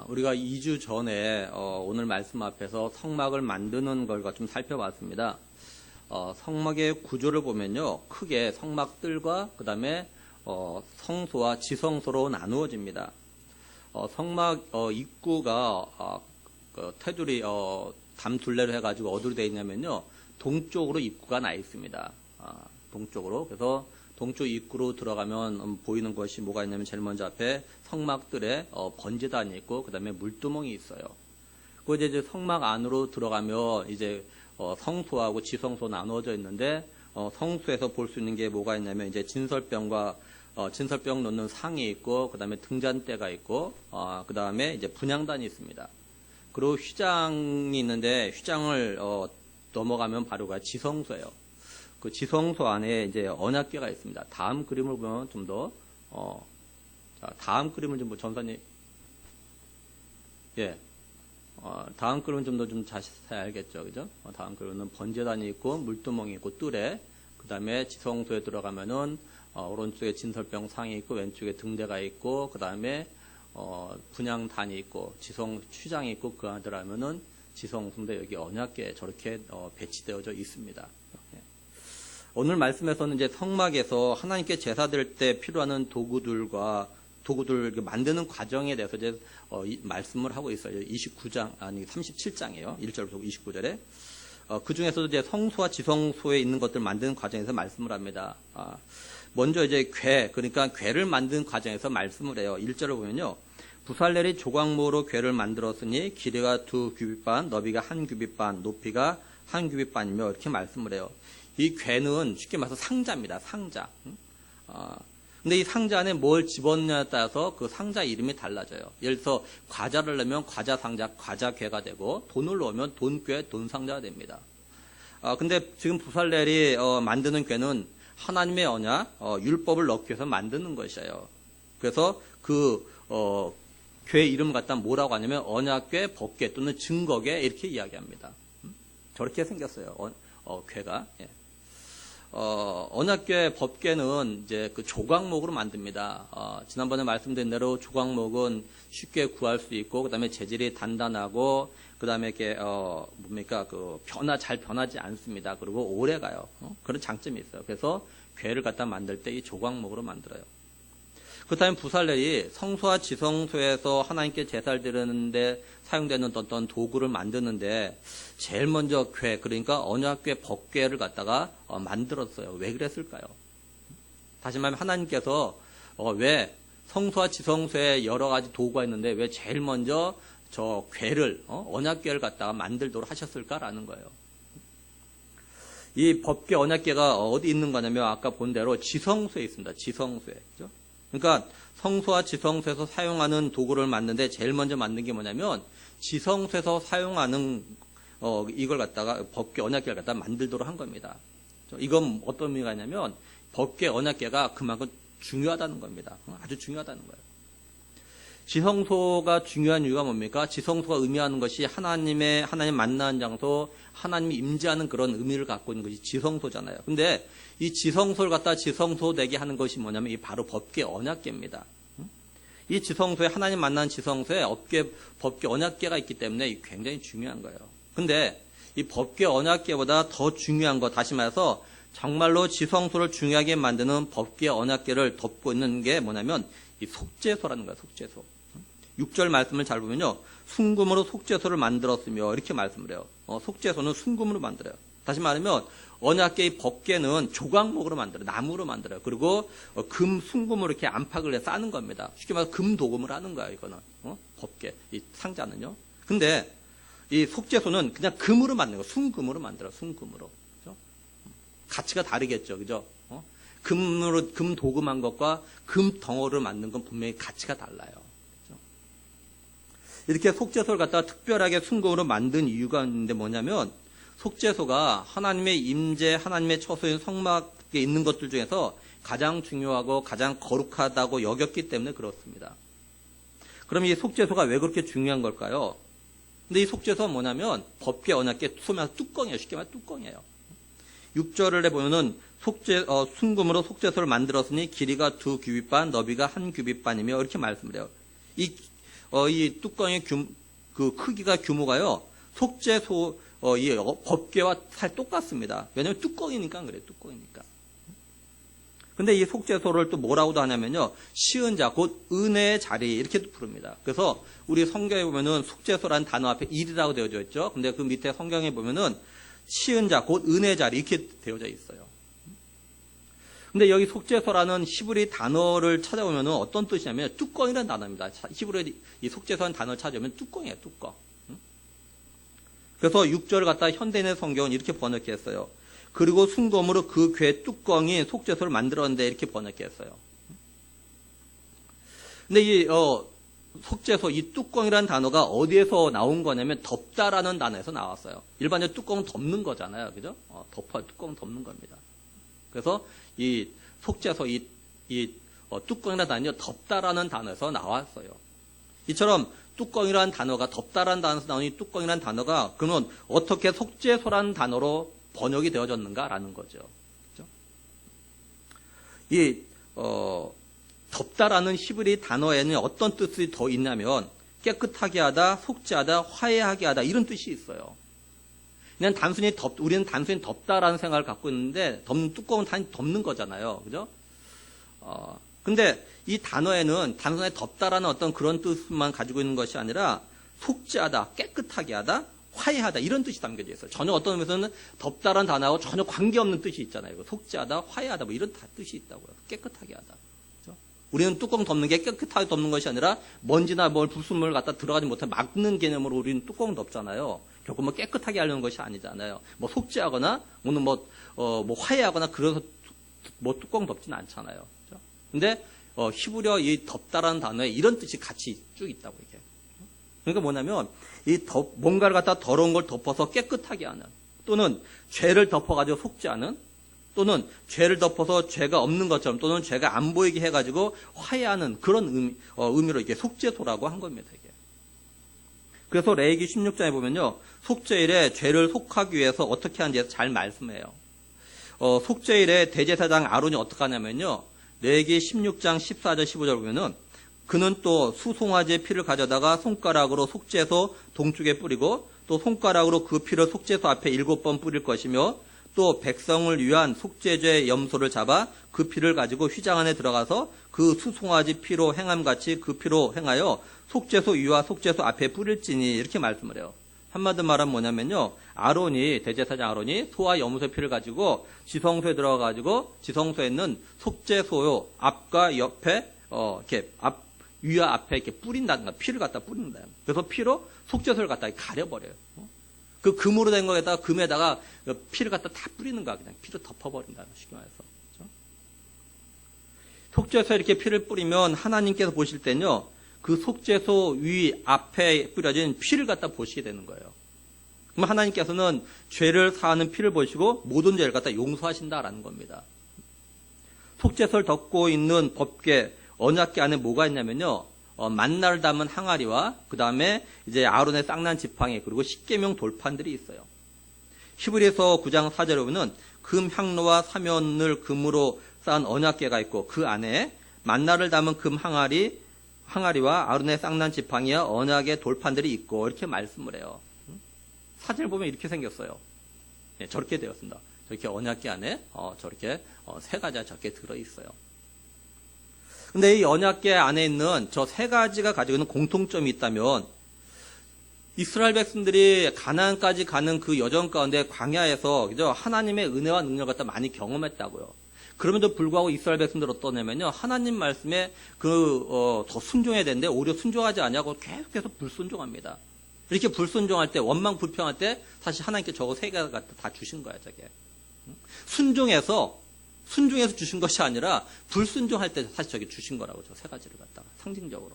우리가 2주 전에 오늘 말씀 앞에서 성막을 만드는 걸 좀 살펴봤습니다. 성막의 구조를 보면요, 크게 성막들과 그 다음에 성소와 지성소로 나누어집니다. 성막 입구가 테두리 담둘레로 해가지고 어디로 되어 있냐면요, 동쪽으로 입구가 나 있습니다. 동쪽으로. 그래서 동쪽 입구로 들어가면 보이는 것이 뭐가 있냐면 제일 먼저 앞에 성막들에 번제단이 있고 그 다음에 물두멍이 있어요. 그 이제 성막 안으로 들어가면 이제 성소하고 지성소 나누어져 있는데 성소에서 볼 수 있는 게 뭐가 있냐면 이제 진설병과 진설병 놓는 상이 있고 그 다음에 등잔대가 있고 그 다음에 이제 분향단이 있습니다. 그리고 휘장이 있는데 휘장을 넘어가면 바로가 지성소예요. 그 지성소 안에 이제 언약궤가 있습니다. 다음 그림을 보면 좀 더, 다음 그림을 좀 전사님, 다음 그림은 좀 더 자세히 알겠죠, 그죠? 다음 그림은 번제단이 있고 물두멍이 있고 뜰에, 그 다음에 지성소에 들어가면은 오른쪽에 진설병 상이 있고 왼쪽에 등대가 있고 그 다음에 분향단이 있고 지성 휘장이 있고 그 안에 들어가면은 지성소인데 여기 언약궤 저렇게 배치되어져 있습니다. 오늘 말씀에서는 이제 성막에서 하나님께 제사 드릴 때 필요한 도구들 만드는 과정에 대해서 이제 말씀을 하고 있어요. 37장이에요. 1절부터 29절에. 그 중에서도 이제 성소와 지성소에 있는 것들 만드는 과정에서 말씀을 합니다. 먼저 이제 그러니까 궤를 만드는 과정에서 말씀을 해요. 1절을 보면요. 부살렐이 조각모로 궤를 만들었으니 길이가 2규빗반, 너비가 1규빗반, 높이가 1규빗반이며 이렇게 말씀을 해요. 이 궤는 쉽게 말해서 상자입니다. 상자. 근데 이 상자 안에 뭘 집어넣냐에 따라서 그 상자 이름이 달라져요. 예를 들어서 과자를 넣으면 과자 상자, 과자 궤가 되고 돈을 넣으면 돈궤, 돈 상자가 됩니다. 근데 지금 부살렐이 만드는 궤는 하나님의 언약, 율법을 넣기 위해서 만드는 것이에요. 그래서 그 궤 이름 갖다 뭐라고 하냐면 언약궤, 법궤 또는 증거궤 이렇게 이야기합니다. 저렇게 생겼어요. 궤가. 예. 언약궤, 법궤는 이제 그 조각목으로 만듭니다. 지난번에 말씀드린 대로 조각목은 쉽게 구할 수 있고, 그 다음에 재질이 단단하고, 그 다음에 이게, 잘 변하지 않습니다. 그리고 오래 가요. 그런 장점이 있어요. 그래서 궤를 갖다 만들 때 이 조각목으로 만들어요. 그 다음에 부살렐이 성소와 지성소에서 하나님께 제사를 드리는데 사용되는 어떤 도구를 만드는데 제일 먼저 궤, 그러니까 언약궤, 법궤를 갖다가 만들었어요. 왜 그랬을까요? 다시 말하면 하나님께서 왜 성소와 지성소에 여러 가지 도구가 있는데 왜 제일 먼저 저 궤를, 언약궤를 갖다가 만들도록 하셨을까라는 거예요. 이 법궤, 언약궤가 어디 있는 거냐면 아까 본 대로 지성소에 있습니다. 지성소에. 그죠? 그러니까 성소와 지성소에서 사용하는 도구를 만드는데 제일 먼저 만든 게 뭐냐면 지성소에서 사용하는 이걸 갖다가 법궤, 언약궤를 갖다가 만들도록 한 겁니다. 이건 어떤 의미가 있냐면 법궤, 언약궤가 그만큼 중요하다는 겁니다. 아주 중요하다는 거예요. 지성소가 중요한 이유가 뭡니까? 지성소가 의미하는 것이 하나님 만나는 장소, 하나님이 임재하는 그런 의미를 갖고 있는 것이 지성소잖아요. 근데 이 지성소를 갖다 지성소 되게 하는 것이 뭐냐면 이 바로 법궤, 언약궤입니다. 이 지성소에 하나님 만나는 지성소에 법궤, 언약궤가 있기 때문에 굉장히 중요한 거예요. 근데 이 법궤, 언약궤보다 더 중요한 거, 다시 말해서 정말로 지성소를 중요하게 만드는 법궤, 언약궤를 덮고 있는 게 뭐냐면 이 속죄소라는 거예요. 속죄소. 6절 말씀을 잘 보면요. 순금으로 속죄소를 만들었으며 이렇게 말씀을 해요. 속죄소는 순금으로 만들어요. 다시 말하면 언약궤의 법궤는 조각목으로 만들어요. 나무로 만들어요. 그리고 순금으로 이렇게 안팎을 해 싸는 겁니다. 쉽게 말해서 금도금을 하는 거예요. 이거는. 법궤. 이 상자는요. 근데 이 속죄소는 그냥 금으로 만드는 거예요. 순금으로 만들어요. 순금으로. 그죠? 가치가 다르겠죠. 그죠? 금 도금한 것과 금 덩어리를 만든 건 분명히 가치가 달라요. 그렇죠? 이렇게 속죄소를 갖다가 특별하게 순금으로 만든 이유가 있는데 뭐냐면 속죄소가 하나님의 임재, 하나님의 처소인 성막에 있는 것들 중에서 가장 중요하고 가장 거룩하다고 여겼기 때문에 그렇습니다. 그럼 이 속죄소가 왜 그렇게 중요한 걸까요? 근데 이 속죄소가 뭐냐면 법궤, 언약궤 소면 뚜껑이에요. 쉽게 말해 뚜껑이에요. 6절을 해보면은 순금으로 속죄소를 만들었으니 길이가 2규빗반, 너비가 1규빗반이며 이렇게 말씀을 해요. 이 이 뚜껑의 그 크기가 규모가요. 속죄소 이 법궤와 살 똑같습니다. 왜냐하면 뚜껑이니까 그래요. 뚜껑이니까. 근데 이 속죄소를 또 뭐라고도 하냐면요. 시은 자, 곧 은혜의 자리 이렇게 부릅니다. 그래서 우리 성경에 보면은 속죄소라는 단어 앞에 일이라고 되어져 있죠. 근데 그 밑에 성경에 보면은 시은 자, 곧 은혜의 자리 이렇게 되어져 있어요. 근데 여기 속죄소라는 히브리 단어를 찾아보면은 어떤 뜻이냐면 뚜껑이라는 단어입니다. 히브리 이 속죄소라는 단어를 찾아보면 뚜껑이에요. 뚜껑. 그래서 6절을 갖다 현대인의 성경은 이렇게 번역했어요. 그리고 순검으로 그 궤 뚜껑이 속죄소를 만들었는데 이렇게 번역했어요. 근데 이 속죄소 이 뚜껑이라는 단어가 어디에서 나온 거냐면 덮다라는 단어에서 나왔어요. 일반적으로 뚜껑 덮는 거잖아요, 그죠? 뚜껑 덮는 겁니다. 그래서 이 속죄소 이 뚜껑이라는 단어는 덮다라는 단어에서 나왔어요. 이처럼 뚜껑이라는 단어가 덮다라는 단어에서 나온 이 뚜껑이라는 단어가 그러면 어떻게 속죄소라는 단어로 번역이 되어졌는가라는 거죠. 그렇죠? 이 덮다라는 히브리 단어에는 어떤 뜻이 더 있냐면 깨끗하게 하다, 속죄하다, 화해하게 하다 이런 뜻이 있어요. 그냥 우리는 단순히 덮다라는 생각을 갖고 있는데 뚜껑은 단순히 덮는 거잖아요. 그죠? 근데 이 단어에는 단순히 덮다라는 어떤 그런 뜻만 가지고 있는 것이 아니라 속죄하다, 깨끗하게 하다, 화해하다 이런 뜻이 담겨져 있어요. 전혀 어떤 의미에서는 덮다라는 단어하고 전혀 관계없는 뜻이 있잖아요. 속죄하다, 화해하다 뭐 이런 다 뜻이 있다고요. 깨끗하게 하다. 그렇죠? 우리는 뚜껑 덮는 게 깨끗하게 덮는 것이 아니라 먼지나 불순물을 갖다 들어가지 못해 막는 개념으로 우리는 뚜껑 덮잖아요. 결국 뭐 깨끗하게 하려는 것이 아니잖아요. 뭐 속죄하거나 오늘 뭐 화해하거나 그래서 뭐 뚜껑 덮지는 않잖아요. 그렇죠? 근데 히브리어 이 덮다라는 단어에 이런 뜻이 같이 쭉 있다고 이게. 그러니까 뭐냐면 뭔가를 갖다 더러운 걸 덮어서 깨끗하게 하는 또는 죄를 덮어가지고 속죄하는 또는 죄를 덮어서 죄가 없는 것처럼 또는 죄가 안 보이게 해가지고 화해하는 그런 의미로 이게 속죄소라고 한 겁니다. 이게. 그래서 레위기 16장에 보면요. 속죄일에 죄를 속하기 위해서 어떻게 하는지 잘 말씀해요. 속죄일에 대제사장 아론이 어떻게 하냐면요. 레위기 16장 14절 15절 보면은 그는 또 수송아지의 피를 가져다가 손가락으로 속죄소 동쪽에 뿌리고 또 손가락으로 그 피를 속죄소 앞에 7번 뿌릴 것이며 또 백성을 위한 속죄죄 염소를 잡아 그 피를 가지고 휘장 안에 들어가서 그 수송아지 피로 행함같이 그 피로 행하여 속죄소 위와 속죄소 앞에 뿌릴지니 이렇게 말씀을 해요. 한마디 말하면 뭐냐면요. 대제사장 아론이 소와 염소의 피를 가지고 지성소에 들어가가지고 지성소에 있는 속죄소요 앞과 옆에 이렇게 위와 앞에 이렇게 뿌린다든가 피를 갖다 뿌린다. 그래서 피로 속죄소를 갖다 가려버려요. 그 금으로 된 거에다가 금에다가 피를 갖다 다 뿌리는 거야. 그냥 피로 덮어버린다는 쉽게 말해서. 그렇죠? 속죄소에 이렇게 피를 뿌리면 하나님께서 보실 때는요. 그 속죄소 위 앞에 뿌려진 피를 갖다 보시게 되는 거예요. 그럼 하나님께서는 죄를 사하는 피를 보시고 모든 죄를 갖다 용서하신다라는 겁니다. 속죄소를 덮고 있는 법궤 언약궤 안에 뭐가 있냐면요. 만나를 담은 항아리와 그 다음에 이제 아론의 쌍난 지팡이 그리고 십계명 돌판들이 있어요. 히브리서 9장 4절에 보면 금 향로와 사면을 금으로 쌓은 언약궤가 있고 그 안에 만나를 담은 금 항아리와 아론의 쌍난 지팡이와 언약의 돌판들이 있고 이렇게 말씀을 해요. 사진을 보면 이렇게 생겼어요. 네, 저렇게 되었습니다. 저렇게 언약궤 안에 저렇게 세 가지가 저렇게 들어있어요. 근데 이 언약궤 안에 있는 저 세 가지가 가지고 있는 공통점이 있다면 이스라엘 백성들이 가나안까지 가는 그 여정 가운데 광야에서 그죠? 하나님의 은혜와 능력을 갖다 많이 경험했다고요. 그럼에도 불구하고 이스라엘 백성들 어떠냐면요. 하나님 말씀에 더 순종해야 되는데 오히려 순종하지 않냐고 계속해서 불순종합니다. 이렇게 불순종할 때 원망 불평할 때 사실 하나님께 저거 세 가지 갖다 다 주신 거야, 저게. 순종해서 주신 것이 아니라 불순종할 때 사실 저게 주신 거라고 저 세 가지를 갖다가 상징적으로.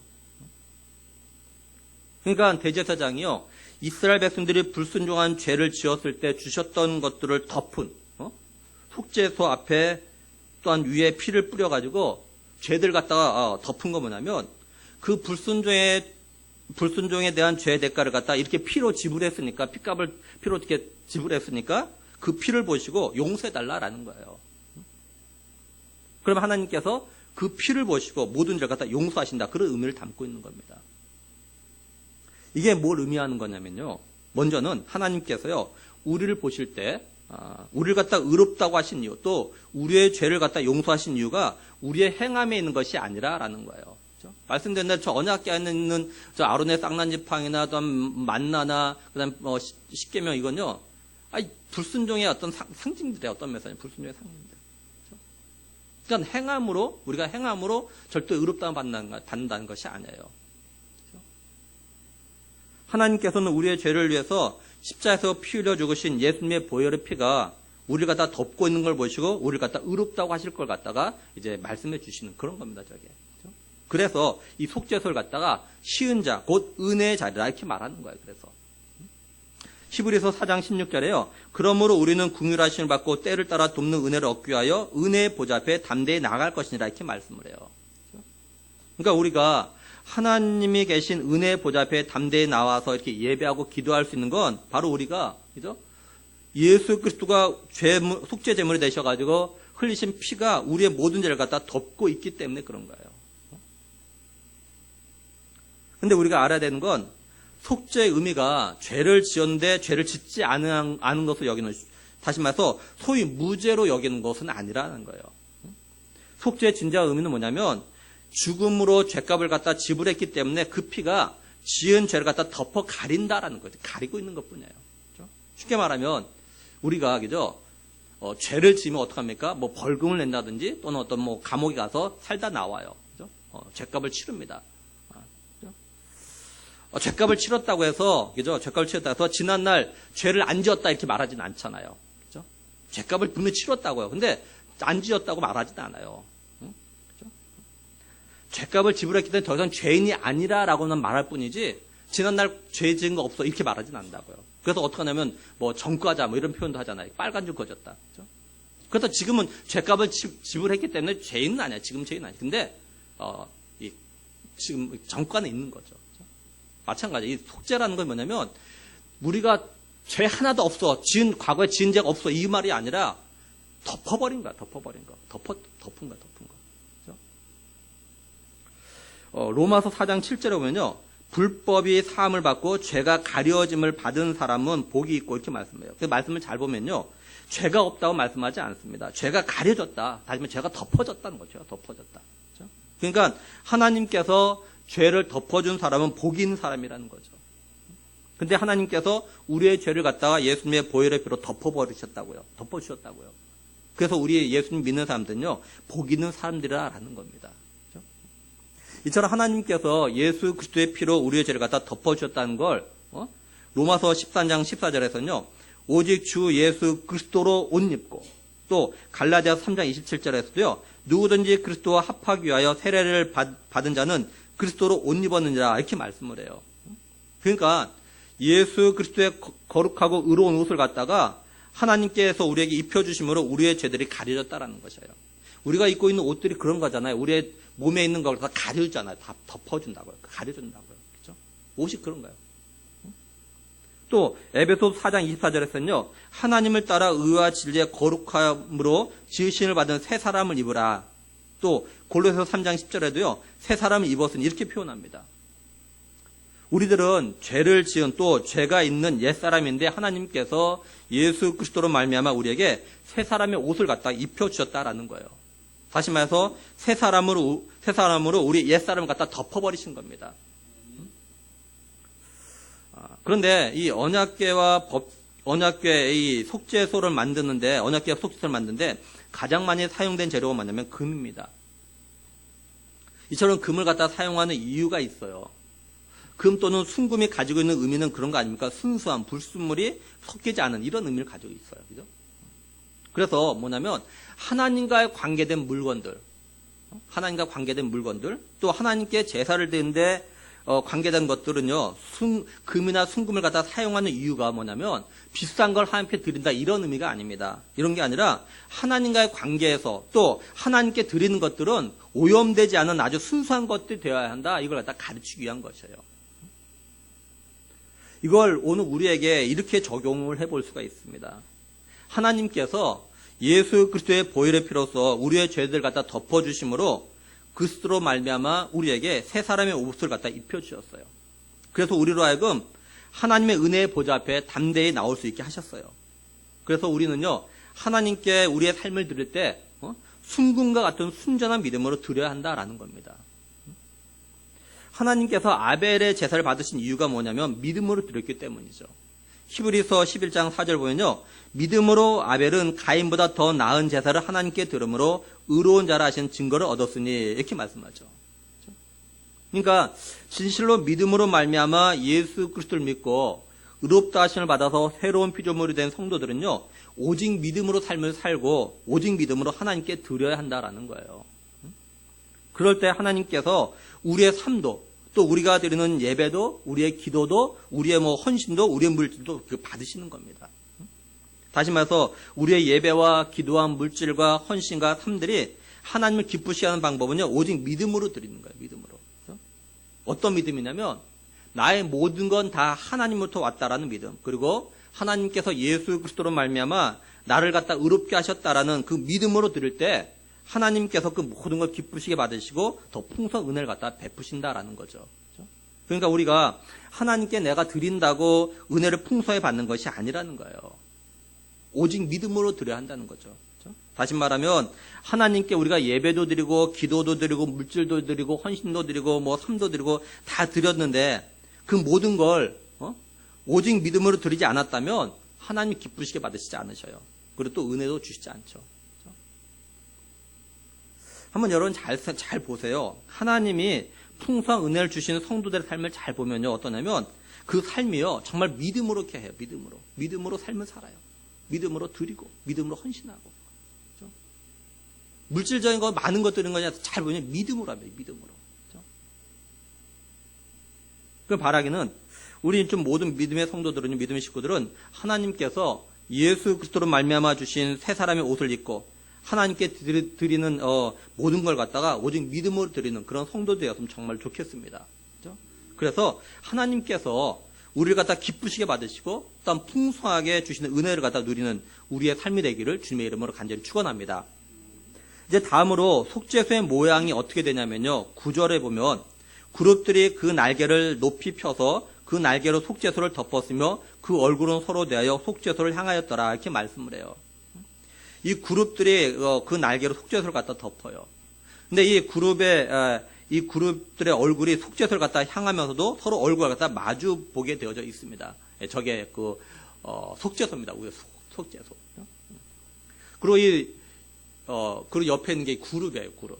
그러니까 대제사장이요. 이스라엘 백성들이 불순종한 죄를 지었을 때 주셨던 것들을 덮은 속죄소 앞에 또한 위에 피를 뿌려가지고 죄들 갖다가 덮은 거 뭐냐면 그 불순종에 대한 죄 대가를 갖다 이렇게 피로 지불했으니까 피값을 피로 이렇게 지불했으니까 그 피를 보시고 용서해달라라는 거예요. 그럼 하나님께서 그 피를 보시고 모든 죄를 갖다 용서하신다. 그런 의미를 담고 있는 겁니다. 이게 뭘 의미하는 거냐면요. 먼저는 하나님께서요, 우리를 보실 때, 우리를 갖다 의롭다고 하신 이유, 또 우리의 죄를 갖다 용서하신 이유가 우리의 행함에 있는 것이 아니라라는 거예요. 그렇죠? 말씀드린 대로 저 언약궤 안에 있는 저 아론의 쌍난지팡이나 또 만나나 그다음 십계명 이건요, 불순종의 어떤 상징들이에요. 어떤 면에서는 불순종의 상징들. 그렇죠? 그러니까 행함으로 우리가 행함으로 절대 의롭다고 받는다는 것이 아니에요. 그렇죠? 하나님께서는 우리의 죄를 위해서 십자에서 피 흘려 죽으신 예수님의 보혈의 피가 우리를 갖다 덮고 있는 걸 보시고 우리를 갖다 의롭다고 하실 걸 갖다가 이제 말씀해 주시는 그런 겁니다, 저게. 그렇죠? 그래서 이 속죄소를 갖다가 시은 자, 곧 은혜의 자리라 이렇게 말하는 거예요. 그래서 히브리서 4장 16절에요. 그러므로 우리는 긍휼하심을 받고 때를 따라 돕는 은혜를 얻기 위하여 은혜의 보좌 앞에 담대히 나아갈 것이니라 이렇게 말씀을 해요. 그렇죠? 그러니까 우리가 하나님이 계신 은혜의 보좌 앞에 담대히 나와서 이렇게 예배하고 기도할 수 있는 건 바로 우리가, 그죠? 예수 그리스도가 속죄 제물이 되셔가지고 흘리신 피가 우리의 모든 죄를 갖다 덮고 있기 때문에 그런 거예요. 근데 우리가 알아야 되는 건 속죄의 의미가 죄를 지었는데 죄를 짓지 않은 것을 여기는, 다시 말해서 소위 무죄로 여기는 것은 아니라는 거예요. 속죄의 진짜 의미는 뭐냐면 죽음으로 죄값을 갖다 지불했기 때문에 그 피가 지은 죄를 갖다 덮어 가린다라는 거죠. 가리고 있는 것뿐이에요. 그렇죠? 쉽게 말하면 우리가, 그죠? 죄를 지으면 어떡합니까? 뭐 벌금을 낸다든지 또는 어떤 뭐 감옥에 가서 살다 나와요. 그죠? 죄값을 치릅니다. 그죠? 죄값을 치렀다고 해서, 그죠? 죄값을 치렀다고 해서 지난날 죄를 안 지었다 이렇게 말하지는 않잖아요. 그죠? 죄값을 분명히 치렀다고요. 근데 안 지었다고 말하지는 않아요. 죄값을 지불했기 때문에 더 이상 죄인이 아니라라고는 말할 뿐이지 지난날 죄 지은 거 없어 이렇게 말하진 않는다고요. 그래서 어떻게 하냐면 뭐 정과자 뭐 이런 표현도 하잖아요. 빨간 줄 거졌다. 그렇죠? 그래서 지금은 죄값을 지불했기 때문에 죄인은 아니야. 지금 죄인은 아니야. 근데 지금 정과는 있는 거죠. 그렇죠? 마찬가지. 이 속죄라는 건 뭐냐면 우리가 죄 하나도 없어. 과거에 지은 죄가 없어. 이 말이 아니라 덮어버린 거야. 덮어버린 거. 덮은 거야. 로마서 4장 7절에 보면요. 불법이 사함을 받고 죄가 가려짐을 받은 사람은 복이 있고 이렇게 말씀해요. 그 말씀을 잘 보면요. 죄가 없다고 말씀하지 않습니다. 죄가 가려졌다. 다시 말하면 죄가 덮어졌다는 거죠. 덮어졌다. 그렇죠? 그러니까 하나님께서 죄를 덮어준 사람은 복이 있는 사람이라는 거죠. 근데 하나님께서 우리의 죄를 갖다가 예수님의 보혈의 피로 덮어버리셨다고요. 덮어주셨다고요. 그래서 우리 예수님 믿는 사람들은요. 복 있는 사람들이라는 겁니다. 이처럼 하나님께서 예수 그리스도의 피로 우리의 죄를 갖다 덮어주셨다는 걸 로마서 13장 14절에서는요. 오직 주 예수 그리스도로 옷 입고 또 갈라디아서 3장 27절에서도요. 누구든지 그리스도와 합하기 위하여 세례를 받은 자는 그리스도로 옷 입었느니라 이렇게 말씀을 해요. 그러니까 예수 그리스도의 거룩하고 의로운 옷을 갖다가 하나님께서 우리에게 입혀주심으로 우리의 죄들이 가려졌다라는 것이에요. 우리가 입고 있는 옷들이 그런 거잖아요. 우리의 몸에 있는 걸 다 가려주잖아요. 다 덮어준다고요. 가려준다고요. 그렇죠? 옷이 그런 거예요. 또 에베소서 4장 24절에서는요. 하나님을 따라 의와 진리의 거룩함으로 지으심을 받은 새 사람을 입으라. 또 골로새서 3장 10절에도요. 새 사람을 입었으니 이렇게 표현합니다. 우리들은 죄를 지은 또 죄가 있는 옛사람인데 하나님께서 예수 그리스도로 말미암아 우리에게 새 사람의 옷을 갖다 입혀주셨다라는 거예요. 다시 말해서 새 사람으로 우리 옛사람을 갖다 덮어버리신 겁니다. 그런데 이 언약궤의 이 속죄소를 만드는데, 언약궤 속죄소를 만드는데 가장 많이 사용된 재료가 뭐냐면 금입니다. 이처럼 금을 갖다 사용하는 이유가 있어요. 금 또는 순금이 가지고 있는 의미는 그런 거 아닙니까? 순수한 불순물이 섞이지 않은 이런 의미를 가지고 있어요. 그죠? 그래서 뭐냐면 하나님과 관계된 물건들, 또 하나님께 제사를 드리는데 관계된 것들은요, 금이나 순금을 갖다 사용하는 이유가 뭐냐면 비싼 걸 하나님께 드린다 이런 의미가 아닙니다. 이런 게 아니라 하나님과의 관계에서 또 하나님께 드리는 것들은 오염되지 않은 아주 순수한 것들이 되어야 한다. 이걸 갖다 가르치기 위한 것이에요. 이걸 오늘 우리에게 이렇게 적용을 해볼 수가 있습니다. 하나님께서 예수 그리스도의 보혈의 피로서 우리의 죄들을 갖다 덮어주심으로 그리스도로 말미암아 우리에게 새 사람의 옷을 갖다 입혀주셨어요. 그래서 우리로 하여금 하나님의 은혜의 보좌 앞에 담대히 나올 수 있게 하셨어요. 그래서 우리는요, 하나님께 우리의 삶을 드릴 때 순금과 같은 순전한 믿음으로 드려야 한다라는 겁니다. 하나님께서 아벨의 제사를 받으신 이유가 뭐냐면 믿음으로 드렸기 때문이죠. 히브리서 11장 4절 보면요, 믿음으로 아벨은 가인보다 더 나은 제사를 하나님께 드림으로 의로운 자라 하신 증거를 얻었으니, 이렇게 말씀하죠. 그러니까 진실로 믿음으로 말미암아 예수 그리스도를 믿고 의롭다 하심을 받아서 새로운 피조물이 된 성도들은요, 오직 믿음으로 삶을 살고 오직 믿음으로 하나님께 드려야 한다라는 거예요. 그럴 때 하나님께서 우리의 삶도, 또 우리가 드리는 예배도, 우리의 기도도, 우리의 헌신도, 우리의 물질도 받으시는 겁니다. 다시 말해서 우리의 예배와 기도와 물질과 헌신과 삶들이 하나님을 기쁘시게 하는 방법은요, 오직 믿음으로 드리는 거예요. 믿음으로. 어떤 믿음이냐면 나의 모든 건 다 하나님으로부터 왔다라는 믿음, 그리고 하나님께서 예수 그리스도로 말미암아 나를 갖다 의롭게 하셨다라는 그 믿음으로 드릴 때 하나님께서 그 모든 걸 기쁘시게 받으시고 더 풍성한 은혜를 갖다 베푸신다라는 거죠. 그러니까 우리가 하나님께 내가 드린다고 은혜를 풍성하게 받는 것이 아니라는 거예요. 오직 믿음으로 드려야 한다는 거죠. 다시 말하면 하나님께 우리가 예배도 드리고 기도도 드리고 물질도 드리고 헌신도 드리고 삶도 드리고 다 드렸는데 그 모든 걸 오직 믿음으로 드리지 않았다면 하나님 기쁘시게 받으시지 않으셔요. 그리고 또 은혜도 주시지 않죠. 한번 여러분 잘 보세요. 하나님이 풍성한 은혜를 주시는 성도들의 삶을 잘 보면요, 어떠냐면 그 삶이요, 정말 믿음으로 이렇게 해요. 믿음으로 삶을 살아요. 믿음으로 드리고 믿음으로 헌신하고. 그렇죠? 물질적인 거 많은 것 드리는 거냐, 잘 보면 믿음으로 합니다. 믿음으로. 그렇죠? 그 바라기는 우리 좀 모든 믿음의 성도들은, 믿음의 식구들은 하나님께서 예수 그리스도로 말미암아 주신 새 사람의 옷을 입고 하나님께 드리는 모든 걸 갖다가 오직 믿음으로 드리는 그런 성도되었으면 정말 좋겠습니다. 그렇죠? 그래서 하나님께서 우리를 갖다 기쁘시게 받으시고 또한 풍성하게 주시는 은혜를 갖다 누리는 우리의 삶이 되기를 주님의 이름으로 간절히 축원합니다. 이제 다음으로 속죄소의 모양이 어떻게 되냐면요, 9절에 보면 그룹들이 그 날개를 높이 펴서 그 날개로 속죄소를 덮었으며 그 얼굴은 서로 대하여 속죄소를 향하였더라, 이렇게 말씀을 해요. 이 그룹들이 그 날개로 속죄소를 갖다 덮어요. 근데 이 그룹들의 얼굴이 속죄소를 갖다 향하면서도 서로 얼굴을 갖다 마주 보게 되어져 있습니다. 저게 속죄소입니다. 우리 속죄소. 그리고 그리고 옆에 있는 게 그룹이에요. 그룹.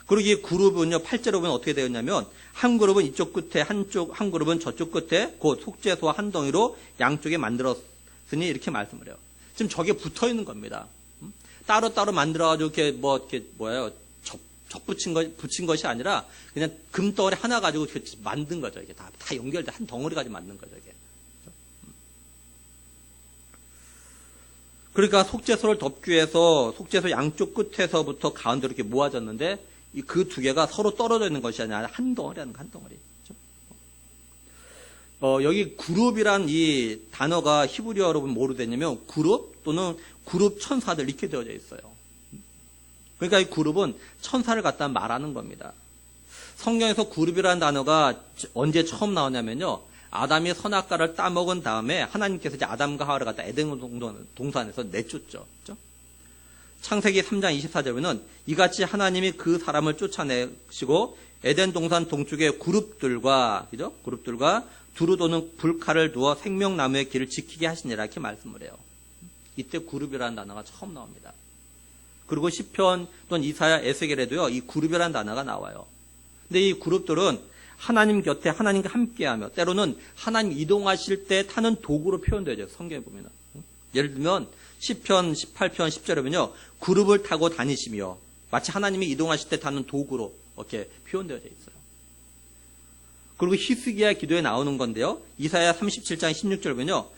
그리고 이 그룹은요, 8절에 보면 어떻게 되었냐면 한 그룹은 이쪽 끝에, 한 그룹은 저쪽 끝에 그 속죄소와 한 덩이로 양쪽에 만들었으니, 이렇게 말씀을 해요. 지금 저게 붙어 있는 겁니다. 따로따로 만들어가지고 붙인 것이 아니라 그냥 금덩어리 하나 가지고 만든 거죠. 이게 다 연결돼 한 덩어리 가지고 만든 거죠. 이게. 그러니까 속죄소를 덮기 위해서 속죄소 양쪽 끝에서부터 가운데로 이렇게 모아졌는데 그 두 개가 서로 떨어져 있는 것이 아니라 한 덩어리라는 거, 한 덩어리. 여기 그룹이란 이 단어가 히브리어로 보면 뭐로 되냐면 그룹 또는 그룹 천사들, 이렇게 되어져 있어요. 그러니까 이 그룹은 천사를 갖다 말하는 겁니다. 성경에서 그룹이라는 단어가 언제 처음 나오냐면요, 아담이 선악과를 따먹은 다음에 하나님께서 이제 아담과 하와를 갖다 에덴 동산에서 내쫓죠. 그렇죠? 창세기 3장 24절에는 이같이 하나님이 그 사람을 쫓아내시고 에덴 동산 동쪽의 그룹들과 두루 도는 불칼을 두어 생명나무의 길을 지키게 하시니라, 이렇게 말씀을 해요. 이때 그룹이라는 단어가 처음 나옵니다. 그리고 시편 또는 이사야, 에스겔에도요, 이 그룹이라는 단어가 나와요. 근데 이 그룹들은 하나님 곁에 하나님과 함께하며 때로는 하나님 이동하실 때 타는 도구로 표현되어져요. 성경에 보면. 예를 들면 시편 18편 10절에 보면요, 그룹을 타고 다니시며, 마치 하나님이 이동하실 때 타는 도구로 이렇게 표현되어져 있어요. 그리고 히스기야 기도에 나오는 건데요, 이사야 37장 16절 보면요,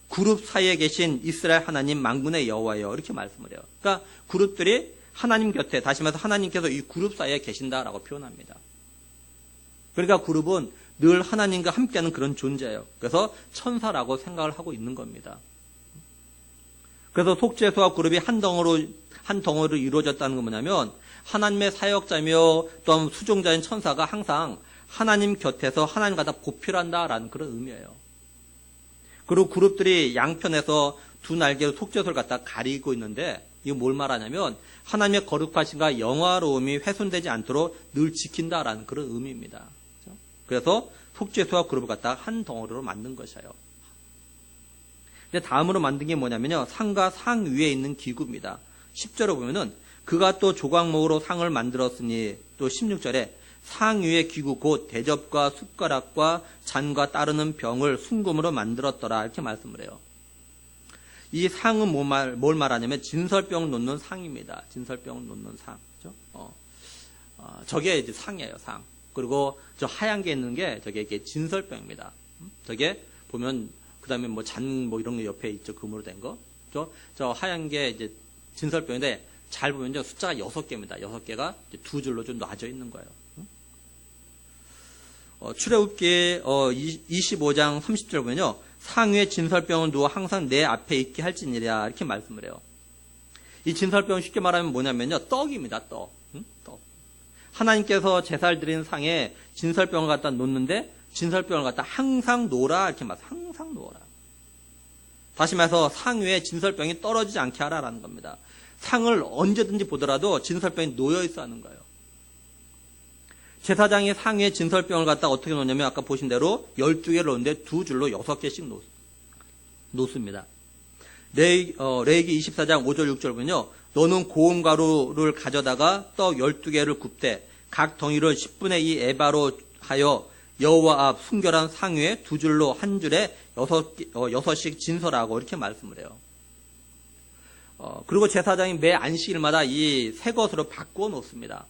그룹 사이에 계신 이스라엘 하나님 만군의 여호와여, 이렇게 말씀을 해요. 그러니까 그룹들이 하나님 곁에, 다시 말해서 하나님께서 이 그룹 사이에 계신다라고 표현합니다. 그러니까 그룹은 늘 하나님과 함께하는 그런 존재예요. 그래서 천사라고 생각을 하고 있는 겁니다. 그래서 속죄소와 그룹이 한 덩어리로 이루어졌다는 건 뭐냐면 하나님의 사역자며 또한 수종자인 천사가 항상 하나님 곁에서 하나님 갖다 보필한다라는 그런 의미예요. 그리고 그룹들이 양편에서 두 날개로 속죄소를 갖다 가리고 있는데 이거 뭘 말하냐면 하나님의 거룩하심과 영화로움이 훼손되지 않도록 늘 지킨다라는 그런 의미입니다. 그래서 속죄소와 그룹을 갖다가 한 덩어리로 만든 것이에요. 근데 다음으로 만든 게 뭐냐면요. 상과 상 위에 있는 기구입니다. 10절에 보면은 그가 또 조각목으로 상을 만들었으니 또 16절에 상 위의 기구 곧 대접과 숟가락과 잔과 따르는 병을 순금으로 만들었더라 이렇게 말씀을 해요. 이 상은 뭘 말하냐면 진설병을 놓는 상입니다. 진설병을 놓는 상. 그렇죠? 저게 이제 상이에요, 상. 그리고 저 하얀 게 있는 게 저게 이게 진설병입니다. 저게 보면 그다음에 뭐 잔 뭐 이런 게 옆에 있죠, 금으로 된 거. 저 하얀 게 이제 진설병인데 잘 보면요 숫자가 6개입니다. 6개가 두 줄로 좀 놔져 있는 거예요. 출애굽기 25장 30절 보면요. 상위에 진설병을 누워 항상 내 앞에 있게 할지니라 이렇게 말씀을 해요. 이 진설병은 쉽게 말하면 뭐냐면요. 떡입니다. 떡. 떡. 하나님께서 제사를 드리는 상에 진설병을 갖다 놓는데 진설병을 갖다 항상 놓으라 이렇게 말해요. 항상 놓으라. 다시 말해서 상 위에 진설병이 떨어지지 않게 하라라는 겁니다. 상을 언제든지 보더라도 진설병이 놓여 있어 하는 거예요. 제사장이 상위에 진설병을 갖다 어떻게 놓냐면 아까 보신 대로 12개를 놓는데 두 줄로 6개씩 놓습니다. 레위기 24장 5절 6절 보면요. 너는 고운 가루를 가져다가 떡 12개를 굽되 각 덩이를 10분의 2 에바로 하여 여호와 앞 순결한 상 위에 두 줄로 한 줄에 6씩 진설하고 이렇게 말씀을 해요. 그리고 제사장이 매 안식일마다 이 새 것으로 바꾸어 놓습니다.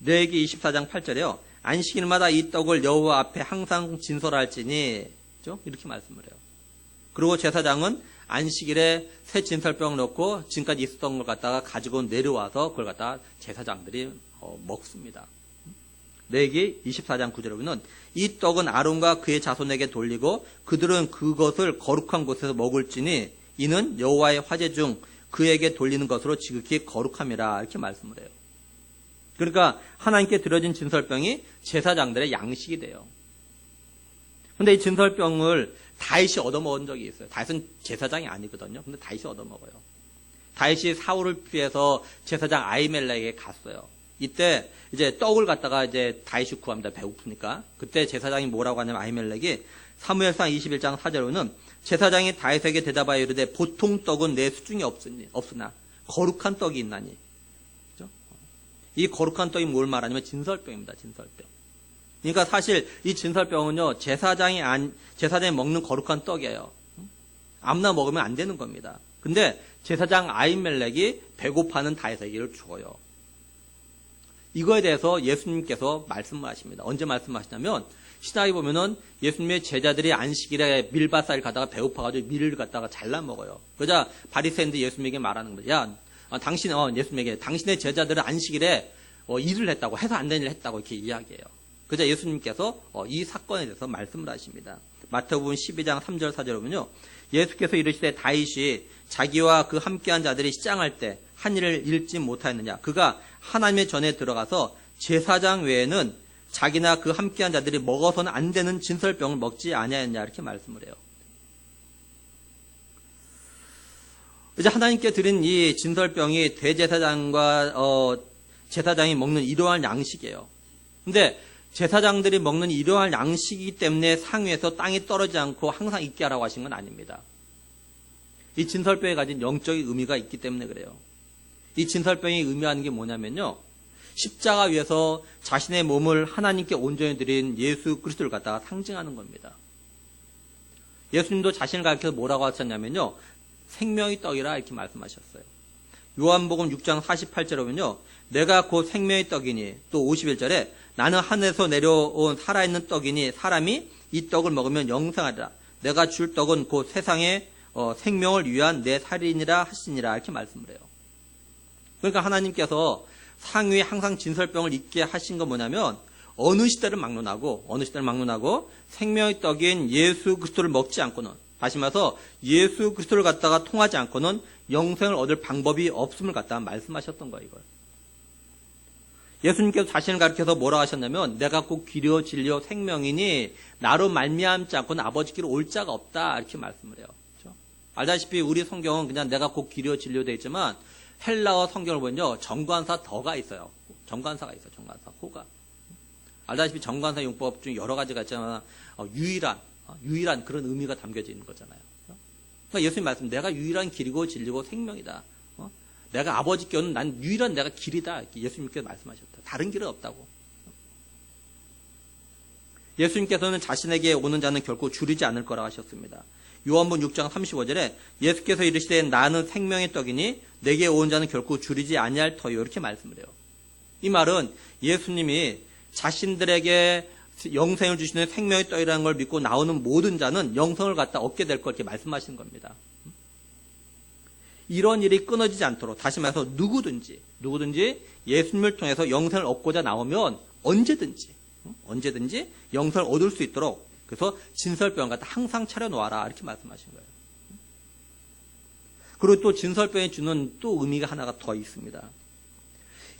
레위기 24장 8절에요. 안식일마다 이 떡을 여호와 앞에 항상 진설할지니 이렇게 말씀을 해요. 그리고 제사장은 안식일에 새 진설병을 넣고 지금까지 있었던 걸 갖다가 가지고 내려와서 그걸 갖다가 제사장들이 먹습니다. 레위기 24장 9절에 보면 이 떡은 아론과 그의 자손에게 돌리고 그들은 그것을 거룩한 곳에서 먹을지니 이는 여호와의 화제 중 그에게 돌리는 것으로 지극히 거룩함이라 이렇게 말씀을 해요. 그러니까 하나님께 드려진 진설병이 제사장들의 양식이 돼요. 근데 이 진설병을 다윗이 얻어먹은 적이 있어요. 다윗은 제사장이 아니거든요. 근데 다윗이 얻어먹어요. 다윗이 사울을 피해서 제사장 아히멜렉에게 갔어요. 이때 이제 떡을 갖다가 이제 다윗이 구합니다. 배고프니까. 그때 제사장이 뭐라고 하냐면 아히멜렉이 사무엘상 21장 4절로는 제사장이 다윗에게 대답하여 이르되 보통 떡은 내 수중에 없으나 거룩한 떡이 있나니. 이 거룩한 떡이 뭘 말하냐면 진설병입니다. 진설병. 그러니까 사실 이 진설병은요 제사장이 먹는 거룩한 떡이에요. 아무나 먹으면 안 되는 겁니다. 근데 제사장 아히멜렉이 배고파하는 다윗에게 이걸 줘요. 이거에 대해서 예수님께서 말씀을 하십니다. 언제 말씀하시냐면 신학에 보면은 예수님의 제자들이 안식일에 밀밭살을 가다가 배고파가지고 밀을 갖다가 잘라 먹어요. 그러자 바리새인들이 예수님에게 말하는 거죠. 야, 예수님에게 당신의 제자들은 안식일에 일을 했다고 해서 안 되는 일을 했다고 이렇게 이야기해요. 그러자 예수님께서 이 사건에 대해서 말씀을 하십니다. 마태복음 12장 3절 4절에 보면요. 예수께서 이르시되 다윗이 자기와 그 함께한 자들이 시장할 때 한 일을 잃지 못하였느냐. 그가 하나님의 전에 들어가서 제사장 외에는 자기나 그 함께한 자들이 먹어서는 안 되는 진설병을 먹지 아니하였냐 이렇게 말씀을 해요. 이제 하나님께 드린 이 진설병이 대제사장과 제사장이 먹는 이러한 양식이에요. 근데 제사장들이 먹는 이러한 양식이기 때문에 상 위에서 땅이 떨어지지 않고 항상 있게 하라고 하신 건 아닙니다. 이 진설병이 가진 영적인 의미가 있기 때문에 그래요. 이 진설병이 의미하는 게 뭐냐면요. 십자가 위에서 자신의 몸을 하나님께 온전히 드린 예수 그리스도를 갖다가 상징하는 겁니다. 예수님도 자신을 가리켜서 뭐라고 하셨냐면요. 생명의 떡이라 이렇게 말씀하셨어요. 요한복음 6장 48절에 보면요. 내가 곧 생명의 떡이니 또 51절에 나는 하늘에서 내려온 살아있는 떡이니 사람이 이 떡을 먹으면 영생하리라. 내가 줄 떡은 곧 세상의 생명을 위한 내 살이니라 하시니라 이렇게 말씀을 해요. 그러니까 하나님께서 상 위에 항상 진설병을 있게 하신 건 뭐냐면 어느 시대를 막론하고 생명의 떡인 예수 그리스도를 먹지 않고는 다시 말해서 예수 그리스도를 갖다가 통하지 않고는 영생을 얻을 방법이 없음을 갖다가 말씀하셨던 거예요. 이걸. 예수님께서 자신을 가리켜서 뭐라 하셨냐면 내가 곧 길이요 진리요 생명이니 나로 말미암지 않고는 아버지께로 올 자가 없다 이렇게 말씀을 해요. 그렇죠? 알다시피 우리 성경은 그냥 내가 곧 길이요 진리요 되어 있지만 헬라어 성경을 보면요 정관사 더가 있어요. 정관사가 있어요. 정관사 호가. 알다시피 정관사 용법 중에 여러 가지가 있지만 유일한 그런 의미가 담겨져 있는 거잖아요. 그러니까 예수님 말씀 내가 유일한 길이고 진리고 생명이다. 내가 아버지께 오는 난 유일한 내가 길이다. 이렇게 예수님께서 말씀하셨다. 다른 길은 없다고. 예수님께서는 자신에게 오는 자는 결코 줄이지 않을 거라 하셨습니다. 요한복음 6장 35절에 예수께서 이르시되 나는 생명의 떡이니 내게 온 자는 결코 줄이지 아니할 터요. 이렇게 말씀을 해요. 이 말은 예수님이 자신들에게 영생을 주시는 생명의 떡이라는 걸 믿고 나오는 모든 자는 영생을 갖다 얻게 될 걸 이렇게 말씀하시는 겁니다. 이런 일이 끊어지지 않도록 다시 말해서 누구든지 예수님을 통해서 영생을 얻고자 나오면 언제든지 영생을 얻을 수 있도록 그래서 진설병을 갖다 항상 차려놓아라 이렇게 말씀하신 거예요. 그리고 또 진설병이 주는 또 의미가 하나가 더 있습니다.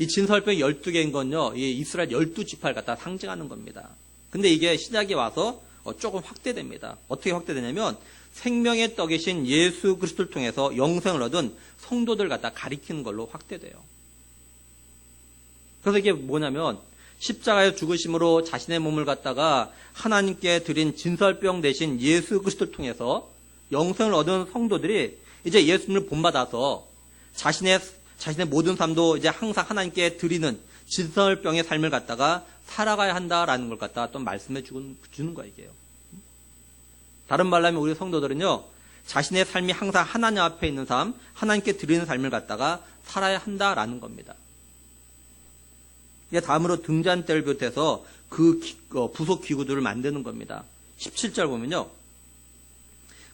이 진설병이 12개인 건요 이 이스라엘 12지파를 갖다 상징하는 겁니다. 근데 이게 신약에 와서 조금 확대됩니다. 어떻게 확대되냐면 생명의 떡이신 예수 그리스도를 통해서 영생을 얻은 성도들 갖다 가리키는 걸로 확대돼요. 그래서 이게 뭐냐면 십자가의 죽으심으로 자신의 몸을 갖다가 하나님께 드린 진설병 대신 예수 그리스도를 통해서 영생을 얻은 성도들이 이제 예수님을 본받아서 자신의 모든 삶도 이제 항상 하나님께 드리는 진설병의 삶을 갖다가 살아가야 한다라는 걸 갖다가 또 말씀해 주는 거예요, 이게요. 다른 말로 하면 우리 성도들은요, 자신의 삶이 항상 하나님 앞에 있는 삶, 하나님께 드리는 삶을 갖다가 살아야 한다라는 겁니다. 이게 다음으로 등잔대를 비롯해서 그 부속 기구들을 만드는 겁니다. 17절 보면요.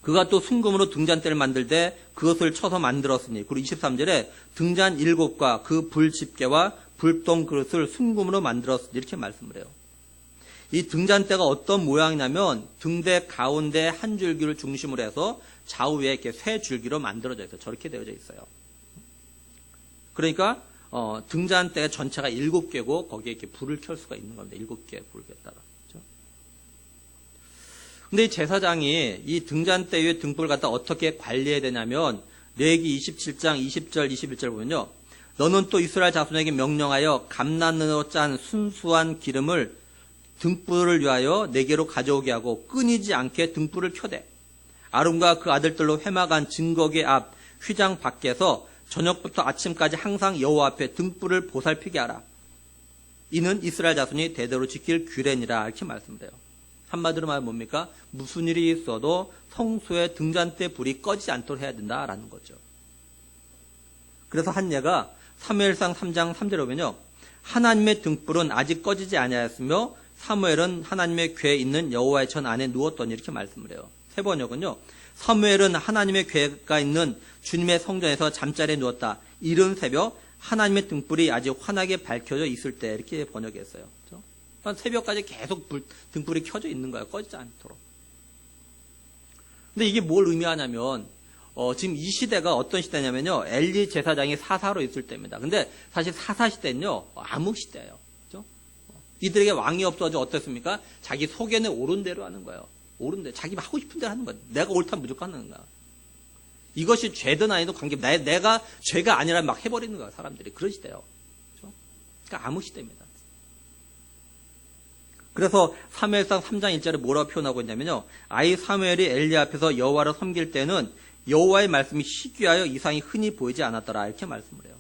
그가 또 순금으로 등잔대를 만들 때 그것을 쳐서 만들었으니 그리고 23절에 등잔 7곳과 그 불집게와 불똥 그릇을 순금으로 만들었으니 이렇게 말씀을 해요. 이 등잔대가 어떤 모양이냐면 등대 가운데 한 줄기를 중심으로 해서 좌우에 이렇게 세 줄기로 만들어져 있어요. 저렇게 되어져 있어요. 그러니까 등잔대 전체가 7개고 거기에 이렇게 불을 켤 수가 있는 겁니다. 7개 불을 켰다가. 그렇죠? 근데 이 제사장이 이 등잔대 위에 등불을 갖다 어떻게 관리해야 되냐면 레위기 27장 20절 21절 보면요. 너는 또 이스라엘 자손에게 명령하여 감난으로 짠 순수한 기름을 등불을 위하여 내게로 가져오게 하고 끊이지 않게 등불을 켜대. 아론과 그 아들들로 회막한 증거궤 앞 휘장 밖에서 저녁부터 아침까지 항상 여호와 앞에 등불을 보살피게 하라. 이는 이스라엘 자손이 대대로 지킬 규례니라 이렇게 말씀을 해요. 한마디로 말하면 뭡니까? 무슨 일이 있어도 성소의 등잔대 불이 꺼지지 않도록 해야 된다라는 거죠. 그래서 한 예가 사무엘상 3장 3절에 보면요. 하나님의 등불은 아직 꺼지지 아니하였으며 사무엘은 하나님의 궤에 있는 여호와의 전 안에 누웠더니 이렇게 말씀을 해요. 세 번역은요. 사무엘은 하나님의 궤가 있는 주님의 성전에서 잠자리에 누웠다. 이른 새벽 하나님의 등불이 아직 환하게 밝혀져 있을 때 이렇게 번역했어요. 그렇죠? 새벽까지 계속 등불이 켜져 있는 거예요. 꺼지지 않도록. 근데 이게 뭘 의미하냐면 지금 이 시대가 어떤 시대냐면요. 엘리 제사장이 사사로 있을 때입니다. 근데 사실 사사 시대는요. 암흑 시대예요. 그렇죠? 이들에게 왕이 없어져 어떻습니까? 자기 속에는 옳은 대로 하는 거예요. 옳은 대로. 자기 하고 싶은 대로 하는 거예요. 내가 옳다면 무조건 하는 거야. 이것이 죄든 아니든 관계없다. 내가 죄가 아니라 막 해버리는 거야. 사람들이. 그런 시대예요. 그렇죠? 그러니까 암흑 시대입니다. 그래서 사무엘상 3장 1절에 뭐라고 표현하고 있냐면요. 아이 사무엘이 엘리 앞에서 여호와를 섬길 때는 여호와의 말씀이 희귀하여 이상이 흔히 보이지 않았더라. 이렇게 말씀을 해요.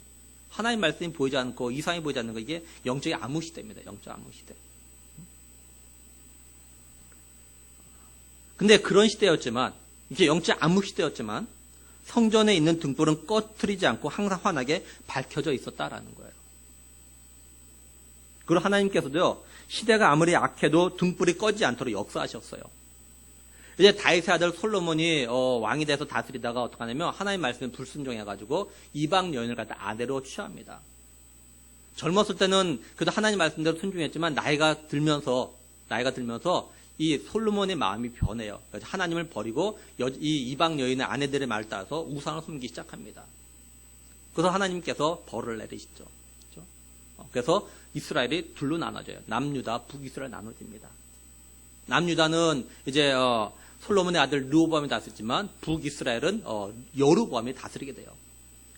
하나님 말씀이 보이지 않고 이상이 보이지 않는 거 이게 영적인 암흑 시대입니다. 영적 암흑 시대. 근데 그런 시대였지만 이게 영적 암흑 시대였지만 성전에 있는 등불은 꺼트리지 않고 항상 환하게 밝혀져 있었다라는 거예요. 그리고 하나님께서도요. 시대가 아무리 악해도 등불이 꺼지지 않도록 역사하셨어요. 이제 다윗의 아들 솔로몬이 왕이 돼서 다스리다가 어떻게 하냐면 하나님 말씀에 불순종해가지고 이방 여인을 갖다 아내로 취합니다. 젊었을 때는 그래도 하나님 말씀대로 순종했지만 나이가 들면서 이 솔로몬의 마음이 변해요. 그래서 하나님을 버리고 이 이방 여인의 아내들의 말을 따라서 우상을 섬기기 시작합니다. 그래서 하나님께서 벌을 내리시죠. 그렇죠? 그래서 이스라엘이 둘로 나눠져요. 남유다, 북이스라엘 나눠집니다. 남유다는 이제 솔로몬의 아들 르호보암이 다스렸지만 북이스라엘은 여로보암이 다스리게 돼요.